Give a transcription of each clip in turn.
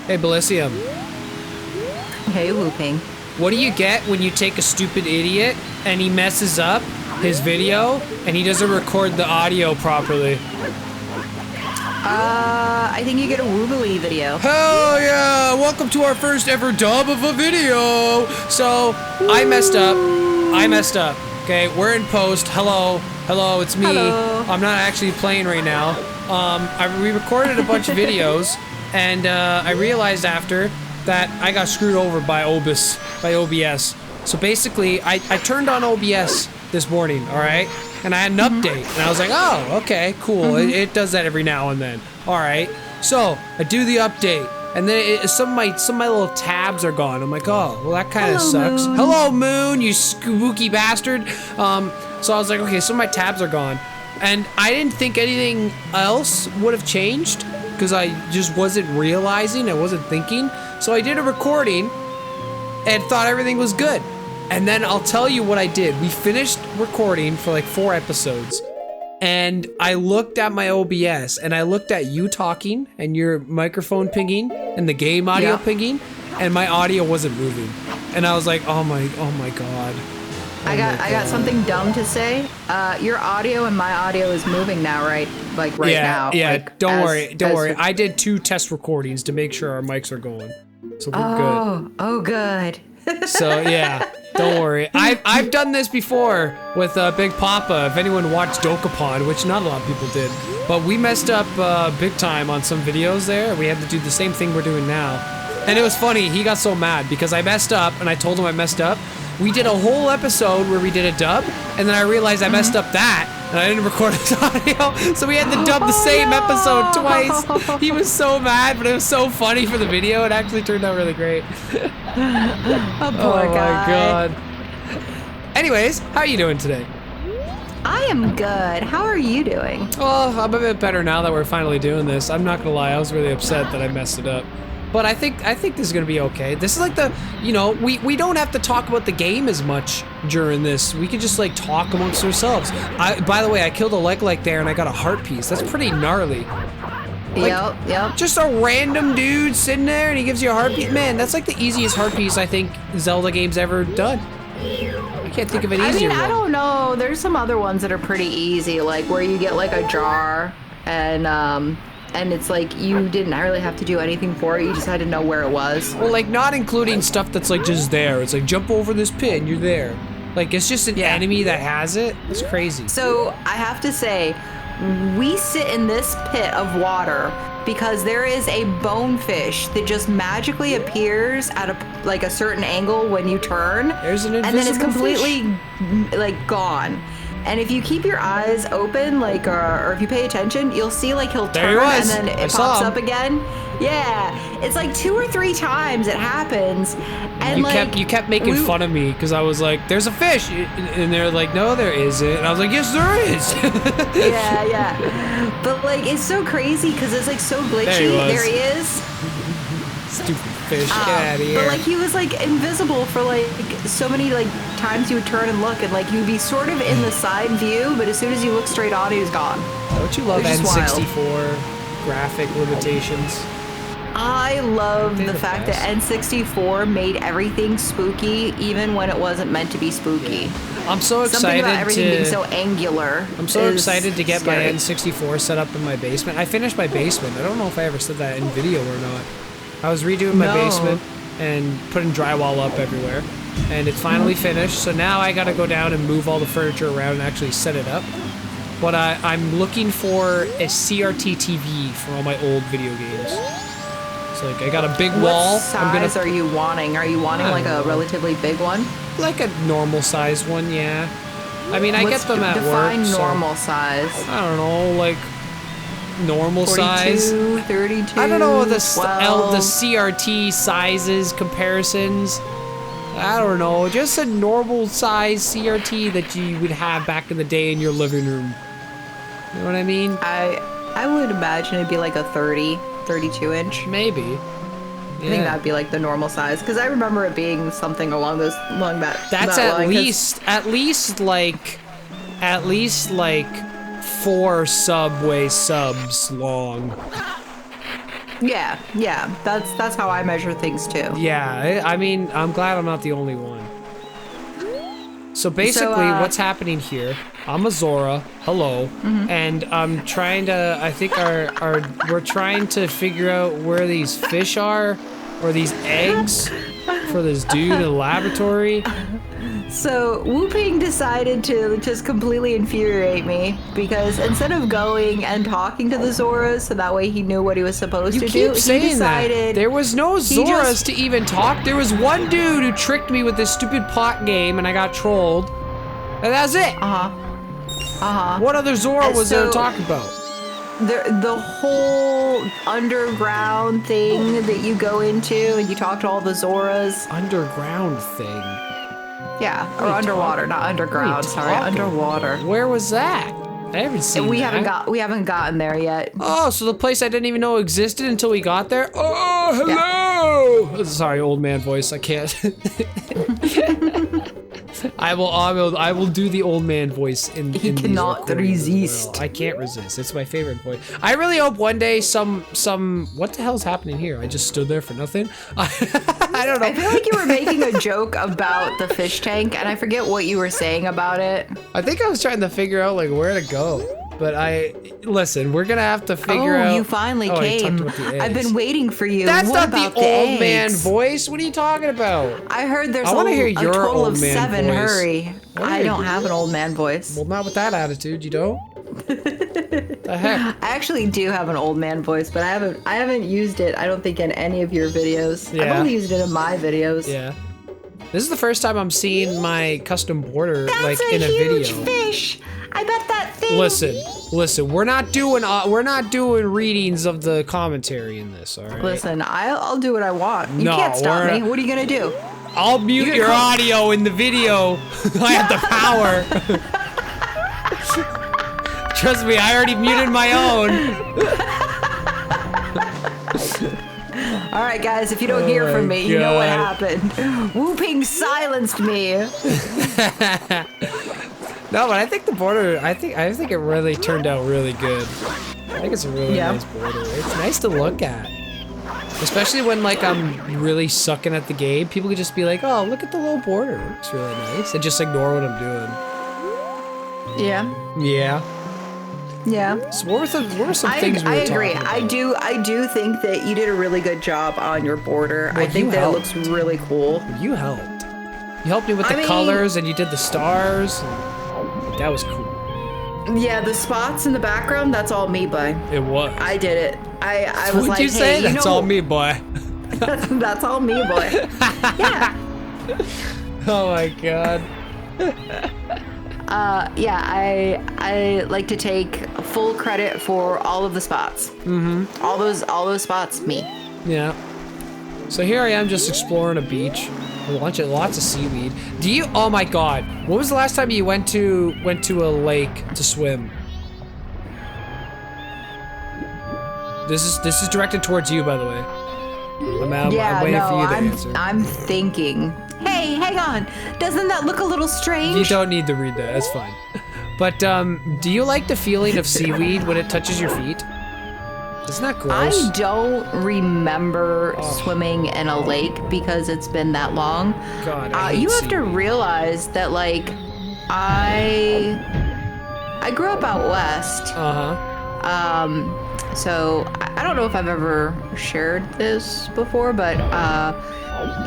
Hey, Bellisium. Hey, Whooping. What do you get when you take a stupid idiot and he messes up his video and he doesn't record the audio properly? I think you get a woobly video. Hell yeah! Welcome to our first ever dub of a video! So, I messed up. Okay, we're in post. Hello, it's me. Hello. I'm not actually playing right now. We recorded a bunch of videos, and I realized after that I got screwed over by OBS. So basically, I turned on OBS this morning, alright? And I had an update, and I was like, oh, okay, cool. It does that every now and then. Alright, so I do the update, and then some of my little tabs are gone. I'm like, oh, well that kind of sucks. Moon. Hello, Moon, you spooky bastard. So I was like, okay, some of my tabs are gone. And I didn't think anything else would have changed, because I just wasn't realizing, I wasn't thinking. So I did a recording, and thought everything was good. And then I'll tell you what I did. We finished recording for like 4 episodes. And I looked at my OBS and I looked at you talking and your microphone pinging and the game audio pinging, and my audio wasn't moving. And I was like, oh my god. I got something dumb to say. Your audio and my audio is moving now, right? Like right now. Yeah, like, don't worry. I did 2 test recordings to make sure our mics are going. So we're good. Oh, good. So yeah, don't worry. I've done this before with Big Papa. If anyone watched Dokapon, which not a lot of people did, but we messed up big time on some videos there. We had to do the same thing we're doing now, and it was funny. He got so mad because I messed up, and I told him I messed up. We did a whole episode where we did a dub, and then I realized I messed up that, and I didn't record his audio, so we had to dub the same episode twice. He was so mad, but it was so funny for the video. It actually turned out really great. Oh, poor guy. My god. Anyways, how are you doing today? I am good. How are you doing? Well, I'm a bit better now that we're finally doing this. I'm not gonna lie, I was really upset that I messed it up. But I think this is gonna be okay. This is like we don't have to talk about the game as much during this. We can just like talk amongst ourselves. By the way, I killed a like there and I got a heart piece. That's pretty gnarly. Like, Yep. Just a random dude sitting there and he gives you a heart piece. Man, that's like the easiest heart piece I think Zelda game's ever done. I can't think of an easier one. I don't know. There's some other ones that are pretty easy, like where you get like a jar and it's like you didn't really have to do anything for it. You just had to know where it was. Well, like not including stuff that's like just there. It's like jump over this pit and you're there. Like it's just an enemy that has it. It's crazy. So I have to say, we sit in this pit of water because there is a bonefish that just magically appears at a certain angle when you turn. There's an invisible and then it's completely fish. like gone. And if you keep your eyes open, like, or if you pay attention, you'll see like he'll turn and then it pops up again. Yeah, it's like 2 or 3 times it happens. And you kept making fun of me because I was like, "There's a fish," and they're like, "No, there isn't." And I was like, "Yes, there is." yeah. But like, it's so crazy because it's like so glitchy. There he is. Stupid fish, get out of here. But like he was like invisible for like so many like times you would turn and look, and like you'd be sort of in the side view, but as soon as you look straight on, he was gone. Don't you love N64 graphic limitations? I love the fact that N64 made everything spooky, even when it wasn't meant to be spooky. Yeah. I'm so excited Something about everything being so angular. I'm so excited to get scary. my N64 set up in my basement. I finished my basement. I don't know if I ever said that in video or not. I was redoing my basement and putting drywall up everywhere, and it's finally finished. So now I gotta go down and move all the furniture around and actually set it up. But I'm looking for a CRT TV for all my old video games. So like I got a big wall. What size are you wanting? Are you wanting like a relatively big one? Like a normal size one, yeah. I mean, I get them at work. Define normal size. I don't know, like normal 42, size. 32. I don't know the CRT sizes comparisons. I don't know, just a normal size CRT that you would have back in the day in your living room. You know what I mean? I would imagine it'd be like a 32 inch. Maybe. I think that'd be like the normal size, because I remember it being something along that. That's that at line, least like 4 Subway subs long. Yeah, yeah. That's how I measure things too. Yeah, I mean, I'm glad I'm not the only one. So basically, what's happening here? I'm a Zora. Hello, and I'm trying to. I think we're trying to figure out where these fish are, or these eggs for this dude in the laboratory. So Wu-Ping decided to just completely infuriate me because instead of going and talking to the Zoras so that way he knew what he was supposed to do, he decided there was no Zoras to even talk. There was one dude who tricked me with this stupid pot game and I got trolled. And that's it. What other Zora was there to talk about? The whole underground thing that you go into and you talk to all the Zoras. Underground thing? Yeah, or underwater, not underground. Sorry, underwater. Where was that? I haven't seen we that. We haven't gotten there yet. Oh, so the place I didn't even know existed until we got there? Oh, hello! Yeah. Sorry, old man voice. I can't. I will do the old man voice in He cannot resist. I can't resist. It's my favorite voice. I really hope one day some what the hell's happening here? I just stood there for nothing. I don't know. I feel like you were making a joke about the fish tank and I forget what you were saying about it. I think I was trying to figure out like where to go. But listen, we're gonna have to figure out. Oh, you finally came. I've been waiting for you. That's what not about the old man voice. What are you talking about? I heard there's I want to hear your total old of man 7. voice. Hurry. I don't have an old man voice. Well, not with that attitude, you don't. The heck? I actually do have an old man voice, but I haven't used it. I don't think in any of your videos. Yeah. I've only used it in my videos. Yeah. This is the first time I'm seeing my custom border like in a video. That's a huge fish. I bet that thing. Listen. We're not doing readings of the commentary in this. All right. Listen, I'll do what I want. You can't stop me. What are you gonna do? I'll mute your audio in the video. I have the power. Trust me, I already muted my own. All right, guys, if you don't hear from me, you know what happened. Wu-Ping silenced me. No, but I think the border, I think it really turned out really good. I think it's a really nice border. It's nice to look at. Especially when like I'm really sucking at the game, people could just be like, "Oh, look at the little border. It looks really nice," and just ignore what I'm doing. Yeah. Yeah. Yeah. So what were some things we were I agree. talking about? I do think that you did a really good job on your border. Well, I think that it looks really cool. You helped. You helped me with the colors, and you did the stars. That was cool. Yeah, the spots in the background, that's all me, boy. It was. I did it. I was like, What'd you say? That's all me, boy. that's all me, boy. Yeah. Oh my god. Yeah, I like to take full credit for all of the spots. Mm-hmm. All those spots, me. Yeah. So here I am just exploring a beach. Lots of seaweed. Oh my god. When was the last time you went to a lake to swim? This is directed towards you, by the way. I'm waiting for you to answer. I'm thinking. Hey, hang on. Doesn't that look a little strange? You don't need to read that. That's fine. But do you like the feeling of seaweed when it touches your feet? Isn't that gross? I don't remember swimming in a lake because it's been that long. God, I hate you have seaweed. to realize that, like, I grew up out west. So I don't know if I've ever shared this before, but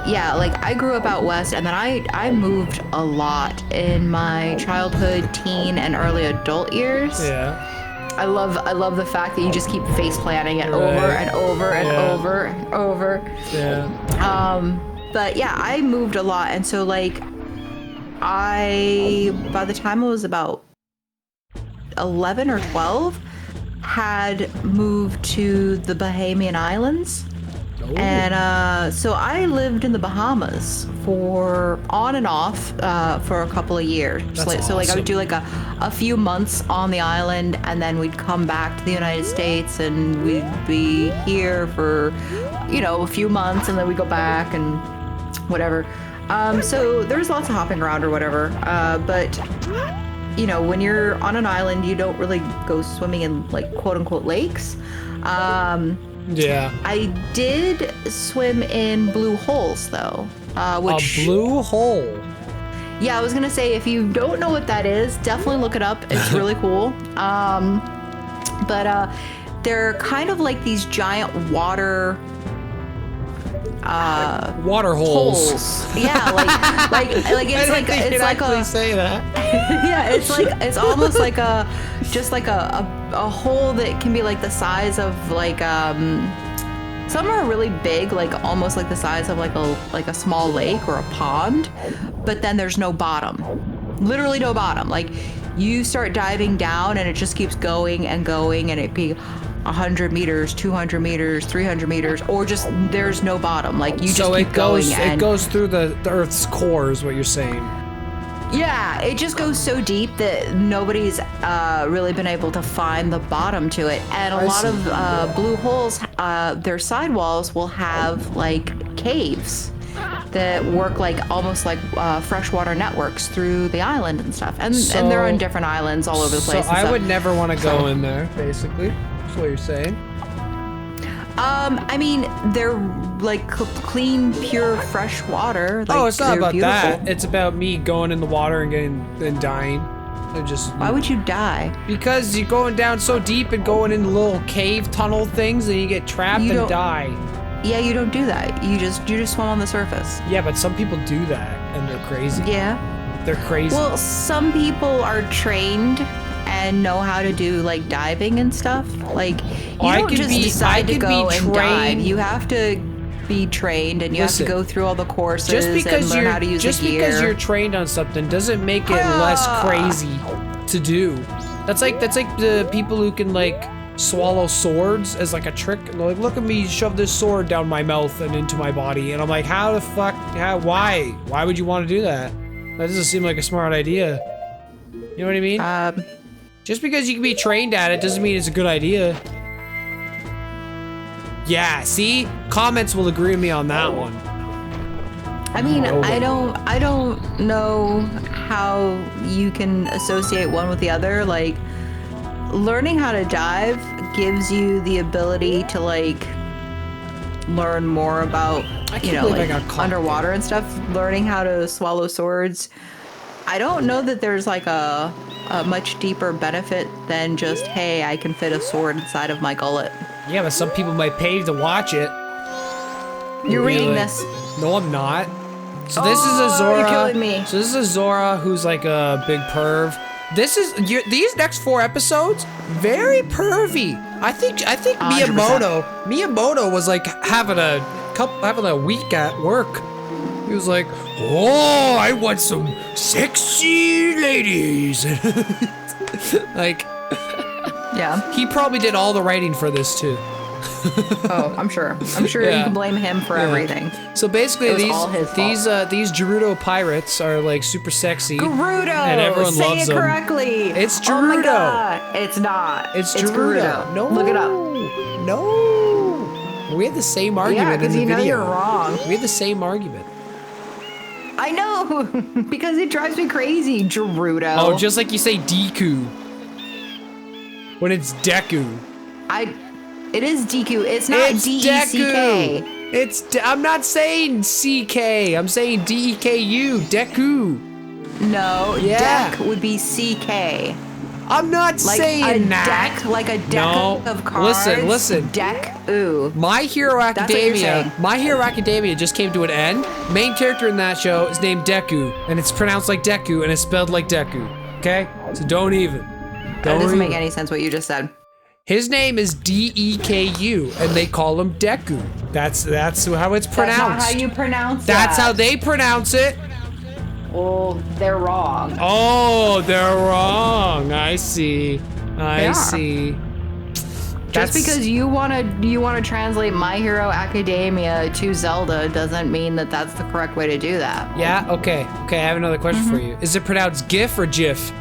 yeah, like I grew up out west, and then I moved a lot in my childhood, teen, and early adult years. Yeah. I love the fact that you just keep face planting it over and over and over and over. Yeah. But yeah, I moved a lot, and so like by the time I was about 11 or 12, had moved to the Bahamian Islands. Oh. And so I lived in the Bahamas for on and off for a couple of years. That's So like I awesome. would do like a few months on the island, and then we'd come back to the United States, and we'd be here for, a few months, and then we'd go back and whatever. So there's lots of hopping around or whatever. But when you're on an island, you don't really go swimming in like quote unquote lakes. Yeah. I did swim in blue holes though. Which, a blue hole. yeah, I was gonna say, if you don't know what that is, definitely look it up. It's really cool. But they're kind of like these giant water holes. Yeah, like it's like a say that. yeah, it's almost like a hole that can be like the size of like some are really big, like almost like the size of like a small lake or a pond, but then there's no bottom. Literally no bottom. Like you start diving down and it just keeps going and going, and it be 100 meters, 200 meters, 300 meters, or just there's no bottom. Like you just keep going. It goes through the Earth's core is what you're saying. Yeah, it just goes so deep that nobody's really been able to find the bottom to it. And a lot of blue holes, their sidewalls will have like caves that work like almost like freshwater networks through the island and stuff. And they're on different islands all over the place. So I would never want to go in there, basically. That's what you're saying. I mean, they're like clean, pure, fresh water. Like, it's not about beautiful. that. It's about me going in the water and dying. Why would you die? Because you're going down so deep and going in little cave tunnel things, and you get trapped and die. Yeah, you don't do that. You just swim on the surface. Yeah, but some people do that, and they're crazy. Yeah. They're crazy. Well, some people are trained and know how to do like diving and stuff. Like you don't just decide to go and dive. You have to be trained, and you have to go through all the courses and learn how to use the gear. Just because you're trained on something doesn't make it less crazy to do. That's like the people who can like swallow swords as like a trick. Like, look at me shove this sword down my mouth and into my body, and I'm like, how the fuck? Why would you want to do that? That doesn't seem like a smart idea. You know what I mean? Just because you can be trained at it doesn't mean it's a good idea. Yeah, see? Comments will agree with me on that one. I mean, I don't know how you can associate one with the other. Like, learning how to dive gives you the ability to like learn more about, you know, like underwater and stuff. Learning how to swallow swords. I don't know that there's like a much deeper benefit than just, hey, I can fit a sword inside of my gullet. Yeah, but some people might pay to watch it. You're reading this. No, I'm not. So this is a Zora. You're killing me. So this is a Zora who's like a big perv. These next 4 episodes, very pervy. I think 100%. Miyamoto was like having a week at work. He was like, oh, I want some sexy ladies. Like, yeah. He probably did all the writing for this too. Oh, I'm sure. You can blame him for everything. So basically, these Gerudo pirates are like super sexy. Gerudo, and everyone loves them. Say it correctly. It's Gerudo. Oh my God. It's not. It's Gerudo. No, look it up. No, we had the same argument. Yeah, because you know you're wrong. We had the same argument. I know, because it drives me crazy, Gerudo. Oh, just like you say Deku when it's Deku. It is Deku. It's not D-E-C-K. I'm not saying C-K. I'm saying D-E-K-U. Deku. No, Deck would be C-K. I'm not saying that. Deck, like a deck of cards. Listen. Deck, ooh. My Hero Academia just came to an end. Main character in that show is named Deku, and it's pronounced like Deku, and it's spelled like Deku. Okay? So don't even. That doesn't make any sense what you just said. His name is D-E-K-U, and they call him Deku. That's how it's pronounced. That's not how you pronounce it. That's how they pronounce it. Well, they're wrong. Oh, they're wrong. I see. I see. Just because you wanna translate My Hero Academia to Zelda doesn't mean that that's the correct way to do that. Yeah. Okay. I have another question for you. Is it pronounced GIF or GIF?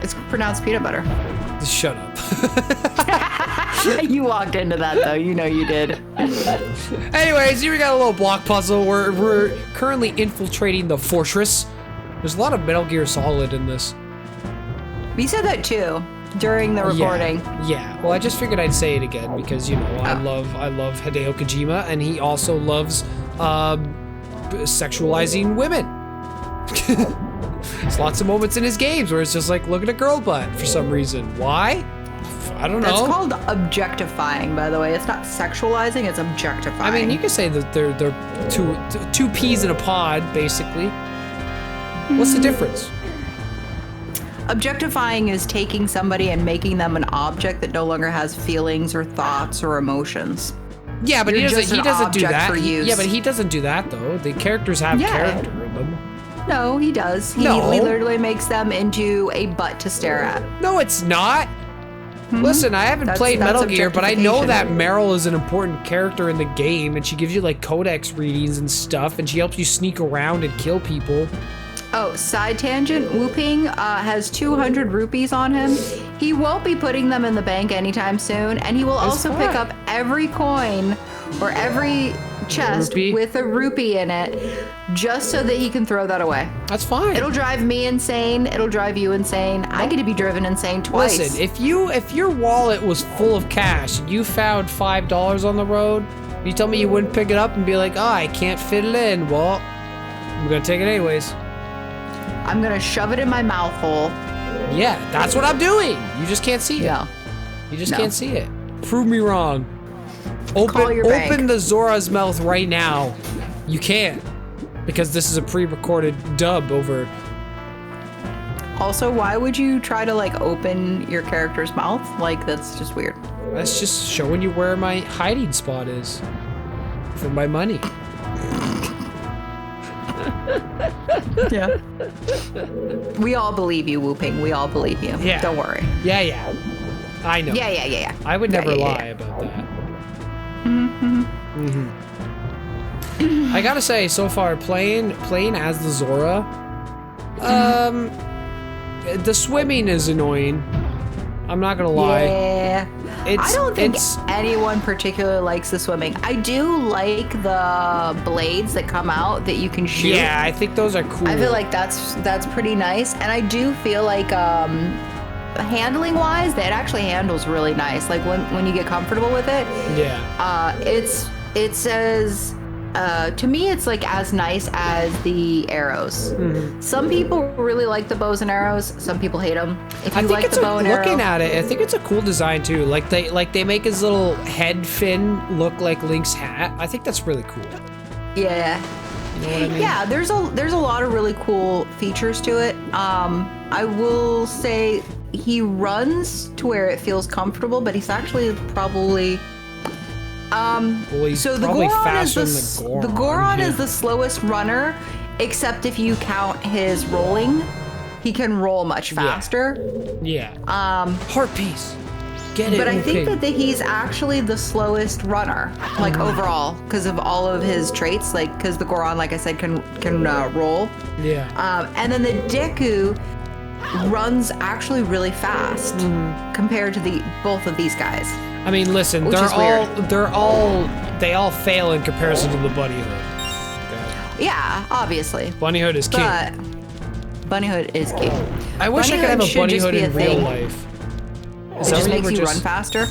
It's pronounced peanut butter. Shut up. You walked into that though. You know you did. Anyways, here we got a little block puzzle. We're currently infiltrating the fortress. There's a lot of Metal Gear Solid in this. We said that too. during the recording. Yeah. Well, I just figured I'd say it again because I love Hideo Kojima, and he also loves sexualizing women. There's lots of moments in his games where it's just like, look at a girl butt for some reason. Why? I don't know. That's called objectifying, by the way. It's not sexualizing, it's objectifying. I mean, you could say that they're two peas in a pod, basically. What's the difference? Objectifying is taking somebody and making them an object that no longer has feelings or thoughts or emotions. Yeah, but he doesn't do that. For use. Yeah, but he doesn't do that though. The characters have character in them. No, he does. He literally makes them into a butt to stare at. No, it's not. Listen, I haven't played Metal Gear, but I know that Meryl is an important character in the game, and she gives you like codex readings and stuff, and she helps you sneak around and kill people. Oh, side tangent, Whooping has 200 rupees on him. He won't be putting them in the bank anytime soon, and he will also pick up every coin or every chest with a rupee in it just so that he can throw that away. That's fine. It'll drive me insane. It'll drive you insane. I get to be driven insane twice. Listen, if your wallet was full of cash and you found $5 on the road, you tell me you wouldn't pick it up and be like, oh, I can't fit it in. Well, I'm gonna take it anyways. I'm gonna shove it in my mouth hole. Yeah, that's what I'm doing. You just can't see it. No. You just can't see it. Prove me wrong. Open bank. the Zora's mouth right now. You can't. Because this is a pre-recorded dub over. Also, why would you try to like open your character's mouth? Like, that's just weird. That's just showing you where my hiding spot is. For my money. Yeah. We all believe you, Whooping. We all believe you. Yeah. Don't worry. Yeah. I know. Yeah. I would never lie about that. I gotta say, so far, playing as the Zora, the swimming is annoying. I'm not gonna lie. Yeah. I don't think anyone particularly likes the swimming. I do like the blades that come out that you can shoot. Yeah, I think those are cool. I feel like that's pretty nice, and I do feel like handling wise, that actually handles really nice. Like when you get comfortable with it. Yeah. It says. To me, it's like as nice as the arrows. Some people really like the bows and arrows. Some people hate them. If you like the bow and arrow, looking at it, I think it's a cool design too. Like they make his little head fin look like Link's hat. I think that's really cool. Yeah. You know what I mean? Yeah. There's a lot of really cool features to it. I will say he runs to where it feels comfortable, but he's actually probably. He's so the probably Goron faster is than the Goron. The Goron is the slowest runner, except if you count his rolling, he can roll much faster. Yeah. Heart piece. Get it. But I think that he's actually the slowest runner, like overall, because of all of his traits. Like, because the Goron, like I said, can roll. Yeah. And then the Deku runs actually really fast compared to both of these guys. I mean, listen, they all fail in comparison to the Bunny Hood. Okay. Yeah, obviously. Bunny Hood is king. But Bunny Hood is king. I wish I could have a Bunny Hood in real life. It just makes you run faster?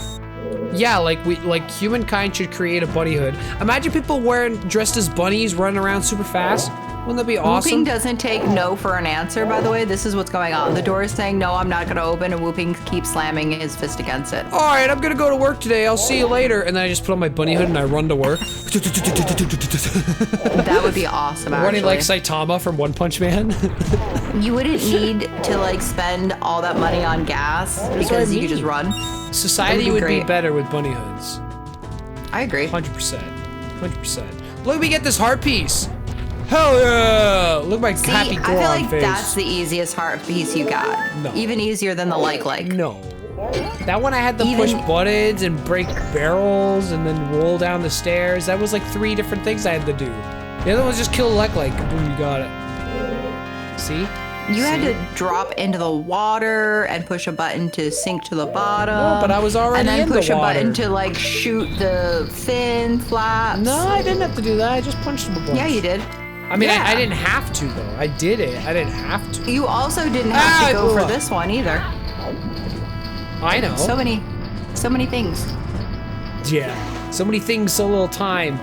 Yeah, like humankind should create a Bunny Hood. Imagine people dressed as bunnies running around super fast. Wouldn't that be awesome? Whooping doesn't take no for an answer, by the way. This is what's going on. The door is saying, no, I'm not going to open, and Whooping keeps slamming his fist against it. All right, I'm going to go to work today. I'll see you later. And then I just put on my bunny hood and I run to work. That would be awesome, actually. Running like Saitama from One Punch Man. You wouldn't need to, like, spend all that money on gas because you could just run. Society would be better with bunny hoods. I agree. 100%. 100%. Look, we get this heart piece. Hell yeah! Look at my happy Goron face. I feel like that's the easiest heart piece you got. No. Even easier than the like. No. That one I had to push buttons and break barrels and then roll down the stairs. That was like 3 different things I had to do. The other one was just kill like. Boom, you got it. See? You had to drop into the water and push a button to sink to the bottom. No, but I was already in the water. And then push a button to like shoot the fin flaps. No, I didn't have to do that. I just punched them a bunch. Yeah, you did. I mean, I didn't have to, though. I did it. I didn't have to. You also didn't have to go for this one, either. I know. So many things. Yeah. So many things, so little time.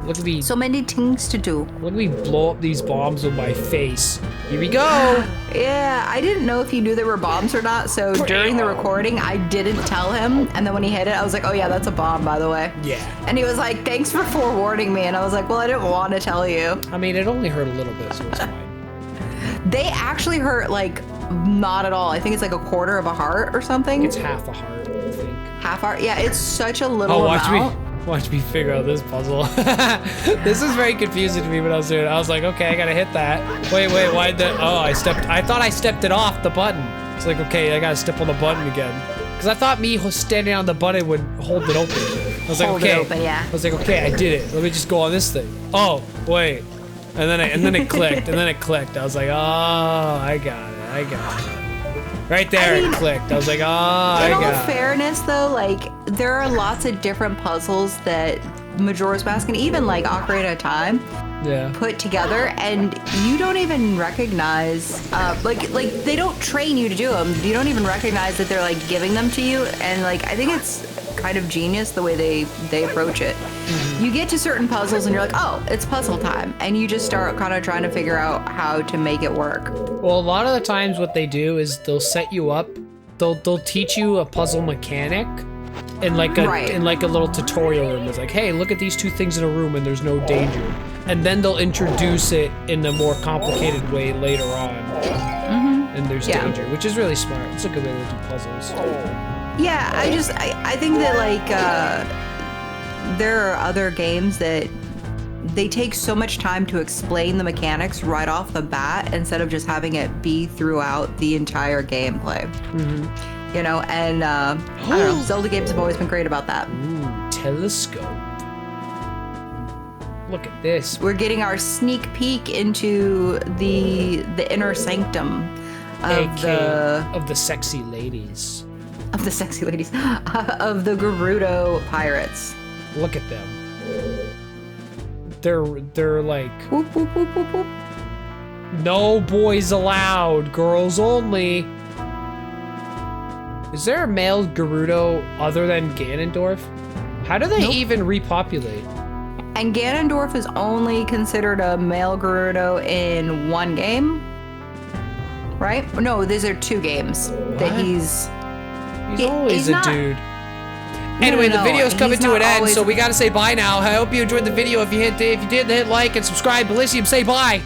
Look at me. So many things to do. Look at me blow up these bombs with my face. Here we go. Yeah, I didn't know if he knew there were bombs or not, so during the recording, I didn't tell him. And then when he hit it, I was like, oh yeah, that's a bomb, by the way. Yeah. And he was like, thanks for forewarning me. And I was like, well, I didn't want to tell you. I mean, it only hurt a little bit, so it's fine. They actually hurt, like, not at all. I think it's like a quarter of a heart or something. It's half a heart, I think. Half heart? Yeah, it's such a little amount. Watch me figure out this puzzle. This is very confusing to me when I was doing it. I was like, okay, I gotta hit that. Wait, why the? Oh, I thought I stepped it off the button. It's like, okay, I gotta step on the button again. Because I thought me standing on the button would hold it open. I was like, okay. Open, yeah. I was like, okay, I did it. Let me just go on this thing. Oh, wait. And then it clicked. I was like, oh, I got it. Right there, it clicked. I was like, oh, I got it. In all fairness, though, like, there are lots of different puzzles that Majora's Mask and even, like, Ocarina of Time put together, and you don't even recognize, like, they don't train you to do them. You don't even recognize that they're, like, giving them to you, and, like, I think it's kind of genius the way they approach it. Mm-hmm. You get to certain puzzles and you're like, oh, it's puzzle time, and you just start kind of trying to figure out how to make it work. Well, a lot of the times what they do is they'll set you up, they'll teach you a puzzle mechanic in like a little tutorial room. It's like, hey, look at these two things in a room and there's no danger, and then they'll introduce it in a more complicated way later on. Mm-hmm. And there's danger, which is really smart. It's a good way to do puzzles. Yeah, I think that, like, there are other games that they take so much time to explain the mechanics right off the bat instead of just having it be throughout the entire gameplay. Mm-hmm. You know, and I don't know, Zelda games have always been great about that. Ooh, telescope. Look at this. We're getting our sneak peek into the inner sanctum of the sexy ladies. Of the sexy ladies. Of the Gerudo pirates. Look at them. They're like, whoop, whoop, whoop, whoop, whoop. No boys allowed, girls only. Is there a male Gerudo other than Ganondorf? How do they even repopulate? And Ganondorf is only considered a male Gerudo in one game, right? No, these are two games that he's always a dude. Anyway, the video's coming to an end, so we gotta say bye now. I hope you enjoyed the video. If you did, hit like and subscribe. Elysium, say bye.